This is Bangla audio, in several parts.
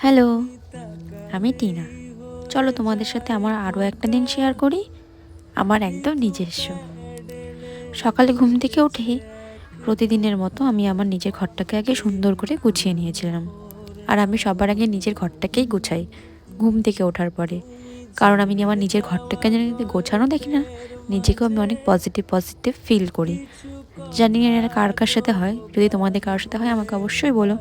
হ্যালো, আমি টিনা। চলো তোমাদের সাথে আমার আরও একটা দিন শেয়ার করি, আমার একদম নিজস্ব। সকালে ঘুম থেকে উঠে প্রতিদিনের মতো আমি আমার নিজের ঘরটাকে আগে সুন্দর করে গুছিয়ে নিয়েছিলাম। আর আমি সবার আগে নিজের ঘরটাকেই গুছাই ঘুম থেকে ওঠার পরে, কারণ আমি আমার নিজের ঘরটাকে যদি গোছানো দেখি না, নিজেকেও আমি অনেক পজিটিভ পজিটিভ ফিল করি। জানি না এটা কার কার সাথে হয়, যদি তোমাদের কারোর সাথে হয় আমাকে অবশ্যই বলো।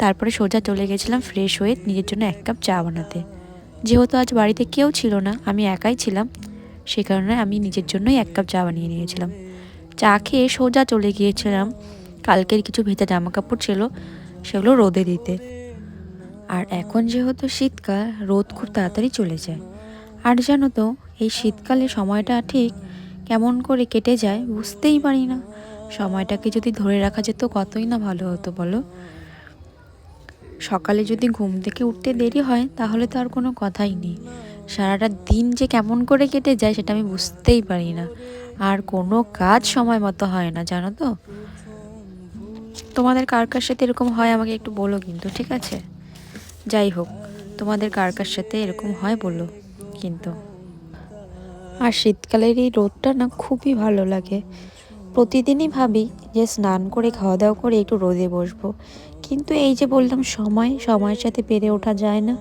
তারপরে সোজা চলে গেছিলাম ফ্রেশ হয়ে নিজের জন্য এক কাপ চা বানাতে। যেহেতু আজ বাড়িতে কেউ ছিল না, আমি একাই ছিলাম, সে কারণে আমি নিজের জন্যই এক কাপ চা বানিয়ে নিয়েছিলাম। চা খেয়ে সোজা চলে গিয়েছিলাম, কালকের কিছু ভেজা জামা কাপড় ছিল সেগুলো রোদে দিতে। আর এখন যেহেতু শীতকাল, রোদ খুব তাড়াতাড়ি চলে যায়। আর জানো তো, এই শীতকালে সময়টা ঠিক কেমন করে কেটে যায় বুঝতেই পারি না। সময়টাকে যদি ধরে রাখা যেত কতই না ভালো হতো বলো। সকালে যদি ঘুম থেকে উঠতে দেরি হয় তাহলে তো আর কোনো কথাই নেই, সারাটা দিন যে কেমন করে কেটে যায় সেটা আমি বুঝতেই পারি না। আর কোনো কাজ সময় মতো হয় না, জানো তো। তোমাদের কার কার সাথে এরকম হয় আমাকে একটু বলো কিন্তু, ঠিক আছে? যাই হোক, তোমাদের কার কার সাথে এরকম হয় বলো কিন্তু। আর শীতকালের এই রোদটা না খুবই ভালো লাগে। প্রতিদিনই ভাবি যে স্নান করে খাওয়া দাওয়া করে একটু রোদে বসবো, কিন্তু এই যে বললাম সময়ের সাথে পেরে ওঠা যায় না।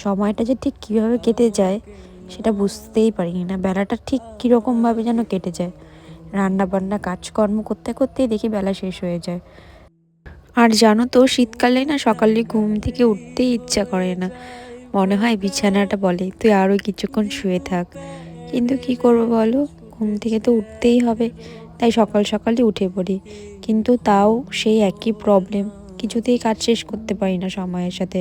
সময়টা যে ঠিক কীভাবে কেটে যায় সেটা বুঝতেই পারি না, বেলাটা ঠিক কীরকমভাবে যেন কেটে যায়। রান্না বান্না কাজকর্ম করতে করতেই দেখি বেলা শেষ হয়ে যায়। আর জানো তো, শীতকালে না সকালে ঘুম থেকে উঠতেই ইচ্ছা করে না, মনে হয় বিছানাটা বলে তুই আরও কিছুক্ষণ শুয়ে থাক। কিন্তু কি করবো বলো, ঘুম থেকে তো উঠতেই হবে, তাই সকাল সকালই উঠে পড়ি। কিন্তু তাও সেই একই প্রবলেম, কিছুতেই কাজ শেষ করতে পারি না সময়ের সাথে।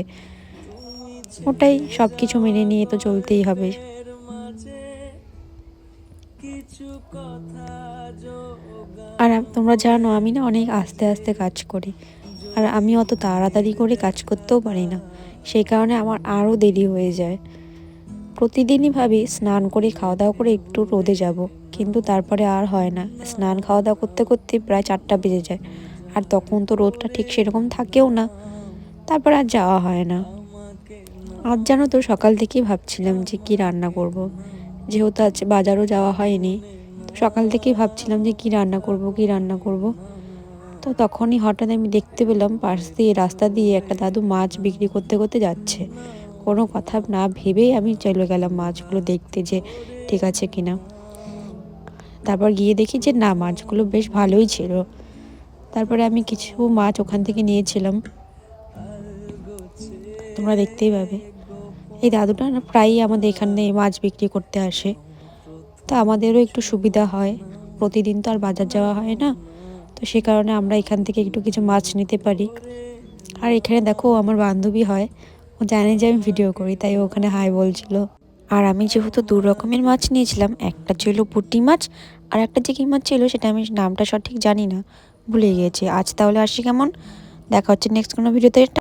ওটাই, সব কিছু মেনে নিয়ে তো চলতেই হবে। আর তোমরা জানো আমি না অনেক আস্তে আস্তে কাজ করি, আর আমি অত তাড়াতাড়ি করে কাজ করতেও পারি না, সেই কারণে আমার আরও দেরি হয়ে যায়। প্রতিদিনই ভাবি স্নান করে খাওয়া দাওয়া করে একটু রোদে যাব, কিন্তু তারপরে আর হয় না, স্নান খাওয়া দাওয়া করতে করতে প্রায় 4টা বেজে যায়। আর তখন তো রোদটা ঠিক সেরকম থাকেও না, তারপর আর যাওয়া হয় না। আজ জানো তো সকাল থেকেই ভাবছিলাম যে কি রান্না করব, যেহেতু আজ বাজারও যাওয়া হয়নি, তো সকাল থেকেই ভাবছিলাম যে কি রান্না করব। তো তখনই হঠাৎ আমি দেখতে পেলাম পাশ দিয়ে রাস্তা দিয়ে একটা দাদু মাছ বিক্রি করতে করতে যাচ্ছে। কোনো কথা না ভেবেই আমি চলে গেলাম মাছগুলো দেখতে যে ঠিক আছে কিনা। তারপর গিয়ে দেখি যে না, মাছগুলো বেশ ভালোই ছিল। তারপরে আমি কিছু মাছ ওখান থেকে নিয়েছিলাম, তোমরা দেখতেই পাবে। এই দাদুটা না প্রায়ই আমাদের এখানে মাছ বিক্রি করতে আসে, তো আমাদেরও একটু সুবিধা হয়, প্রতিদিন তো আর বাজার যাওয়া হয় না, তো সে কারণে আমরা এখান থেকে একটু কিছু মাছ নিতে পারি। আর এখানে দেখো আমার বান্ধবী হয়, ও জানে যে আমি ভিডিও করি, তাই ওখানে হাই বলছিল। আর আমি যেহেতু 2 রকমের মাছ নিয়েছিলাম, একটা ছিল পুঁটি মাছ, আর একটা যে কী মাছ ছিল সেটা আমি নামটা সঠিক জানি না, ভুলে গিয়েছি। আজ তাহলে আসি কেমন, দেখা হচ্ছে নেক্সট কোনো ভিডিওতে।